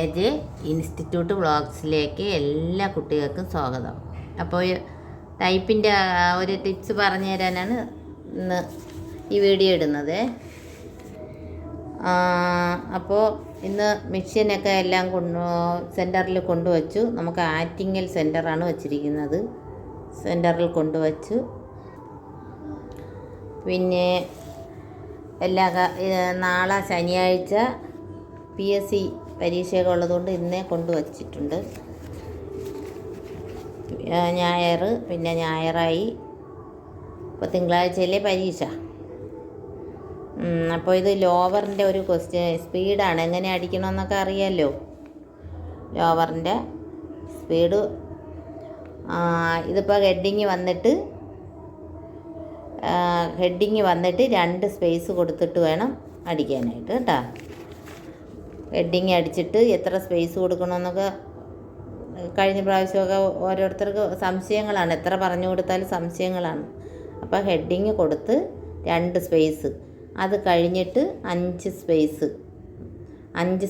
KJ institute വ്ളോഗ്സിലേക്ക് എല്ലാ കുട്ടികൾക്കും സ്വാഗതം. അപ്പോൾ ടൈപ്പിൻ്റെ ഒരു ടിപ്സ് പറഞ്ഞു തരാനാണ് ഇന്ന് ഈ വീഡിയോ ഇടുന്നത്. അപ്പോൾ ഇന്ന് മെഷീനൊക്കെ എല്ലാം സെൻറ്ററിൽ കൊണ്ടുവച്ചു. നമുക്ക് ആറ്റിങ്ങൽ സെൻറ്ററാണ് വച്ചിരിക്കുന്നത്. സെൻറ്ററിൽ കൊണ്ടുവച്ചു. പിന്നെ നാളെ ശനിയാഴ്ച PSC പരീക്ഷയൊക്കെ ഉള്ളതുകൊണ്ട് ഇന്നേ കൊണ്ടുവച്ചിട്ടുണ്ട്. പിന്നെ ഞായറായി. ഇപ്പോൾ തിങ്കളാഴ്ചയിലെ പരീക്ഷ. അപ്പോൾ ഇത് ലോവറിൻ്റെ ഒരു സ്പീഡാണ്. എങ്ങനെ അടിക്കണമെന്നൊക്കെ അറിയാമല്ലോ. ലോവറിൻ്റെ സ്പീഡ് ഇതിപ്പോൾ ഹെഡിങ് വന്നിട്ട് 2 സ്പേസ് കൊടുത്തിട്ട് വേണം അടിക്കാനായിട്ട് കേട്ടോ. ഹെഡിങ് അടിച്ചിട്ട് എത്ര സ്പേസ് കൊടുക്കണമെന്നൊക്കെ കഴിഞ്ഞ പ്രാവശ്യമൊക്കെ ഓരോരുത്തർക്ക് സംശയങ്ങളാണ്. എത്ര പറഞ്ഞു കൊടുത്താലും സംശയങ്ങളാണ്. അപ്പോൾ ഹെഡിങ് കൊടുത്ത് 2 സ്പേസ്, അത് കഴിഞ്ഞിട്ട് 5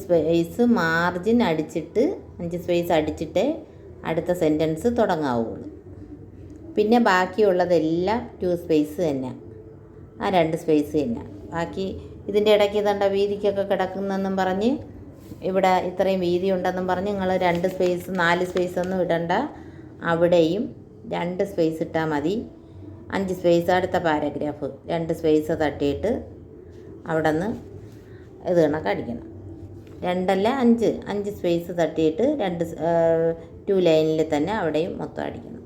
സ്പേസ് മാർജിൻ അടിച്ചിട്ട് 5 സ്പേസ് അടിച്ചിട്ടേ അടുത്ത സെൻറ്റൻസ് തുടങ്ങാവുള്ളൂ. പിന്നെ ബാക്കിയുള്ളതെല്ലാം 2 സ്പേസ് തന്നെ, ആ 2 സ്പേസ് തന്നെ. ബാക്കി ഇതിൻ്റെ ഇടയ്ക്ക് ഇതണ്ട വീതിക്കൊക്കെ കിടക്കുന്നെന്നും പറഞ്ഞ് ഇവിടെ ഇത്രയും വീതി ഉണ്ടെന്നും പറഞ്ഞ് നിങ്ങൾ 2 സ്പേസ് 4 സ്പേസ് ഒന്നും ഇടണ്ട. അവിടെയും 2 സ്പേസ് ഇട്ടാൽ മതി. 5 സ്പേസ് അടുത്ത പാരഗ്രാഫ് 2 സ്പേസ് തട്ടിയിട്ട് അവിടെ നിന്ന് ഇത് കണക്ക് അടിക്കണം. 2 അല്ല 5 സ്പേസ് തട്ടിയിട്ട് 2 ലൈനിൽ തന്നെ അവിടെയും മൊത്തം അടിക്കണം.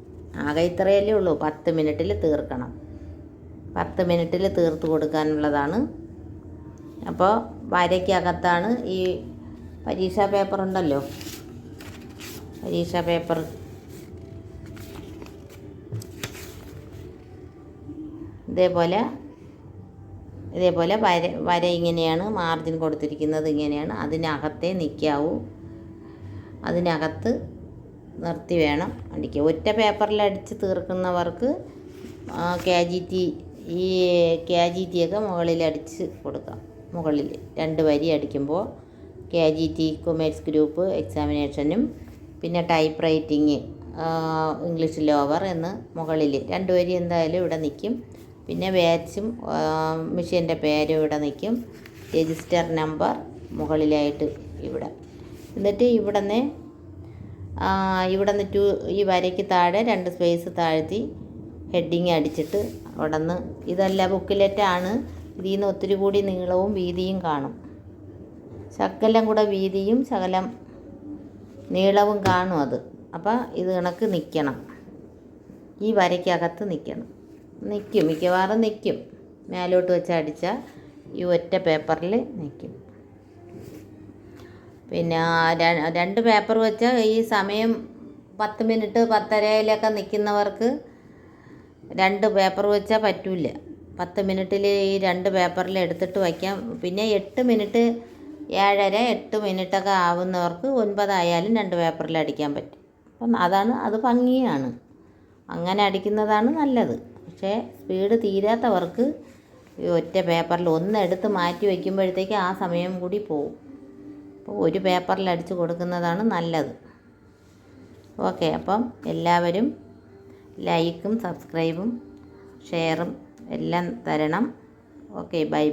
ആകെ ഇത്രയല്ലേ ഉള്ളൂ. 10 മിനിറ്റിൽ തീർക്കണം. 10 മിനിറ്റിൽ തീർത്ത് കൊടുക്കാനുള്ളതാണ്. അപ്പോൾ വരയ്ക്കകത്താണ് ഈ പരീക്ഷാ പേപ്പർ ഉണ്ടല്ലോ, പരീക്ഷാ പേപ്പർ ഇതേപോലെ വര ഇങ്ങനെയാണ്. മാർജിൻ കൊടുത്തിരിക്കുന്നത് ഇങ്ങനെയാണ്. അതിനകത്തേ നിൽക്കാവൂ. അതിനകത്ത് നിർത്തി വേണം അടിക്കുക. ഒറ്റ പേപ്പറിൽ അടിച്ച് തീർക്കുന്നവർക്ക് KGT ഒക്കെ മുകളിൽ അടിച്ച് കൊടുക്കാം. മുകളിൽ 2 വരി അടിക്കുമ്പോൾ KGT കൊമേഴ്സ് ഗ്രൂപ്പ് എക്സാമിനേഷനും പിന്നെ ടൈപ്പ് റൈറ്റിങ് ഇംഗ്ലീഷ് ലോവർ എന്ന് മുകളിൽ 2 വരി എന്തായാലും ഇവിടെ നിൽക്കും. പിന്നെ ബാച്ചും മെഷീൻ്റെ പേരും ഇവിടെ നിൽക്കും. രജിസ്റ്റർ നമ്പർ മുകളിലായിട്ട് ഇവിടെ. എന്നിട്ട് ഇവിടുന്ന് ഈ വരയ്ക്ക് താഴെ 2 സ്പേസ് താഴ്ത്തി ഹെഡിങ് അടിച്ചിട്ട് അവിടെ നിന്ന്, ഇതല്ല ബുക്കിലെറ്റാണ്, ഇതിൽ നിന്ന് ഒത്തിരി കൂടി നീളവും വീതിയും കാണും. ശകലം കൂടെ വീതിയും ശകലം നീളവും കാണും അത്. അപ്പോൾ ഇത് കണക്ക് നിൽക്കണം. ഈ വരയ്ക്കകത്ത് നിൽക്കും. മിക്കവാറും നിൽക്കും. മേലോട്ട് വെച്ച് അടിച്ചാൽ ഈ ഒറ്റ പേപ്പറിൽ നിൽക്കും. പിന്നെ 2 പേപ്പർ വെച്ചാൽ ഈ സമയം 10 മിനിറ്റ് 10:30 നിൽക്കുന്നവർക്ക് 2 പേപ്പർ വെച്ചാൽ പറ്റില്ല. 10 മിനിറ്റിൽ ഈ 2 പേപ്പറിൽ എടുത്തിട്ട് വയ്ക്കാം. പിന്നെ 8 മിനിറ്റ് 7:30 8 മിനിറ്റൊക്കെ ആവുന്നവർക്ക് 9 ആയാലും 2 പേപ്പറിൽ അടിക്കാൻ പറ്റും. അപ്പം അത് ഭംഗിയാണ്. അങ്ങനെ അടിക്കുന്നതാണ് നല്ലത്. പക്ഷേ സ്പീഡ് തീരാത്തവർക്ക് ഈ ഒറ്റ പേപ്പറിൽ എടുത്ത് മാറ്റി വയ്ക്കുമ്പോഴത്തേക്ക് ആ സമയം കൂടി പോവും. അപ്പോൾ ഒരു പേപ്പറിൽ അടിച്ച് കൊടുക്കുന്നതാണ് നല്ലത്. ഓക്കെ, അപ്പം എല്ലാവരും ലൈക്കും സബ്സ്ക്രൈബും ഷെയറും എല്ലാം തരണം. Okay, by.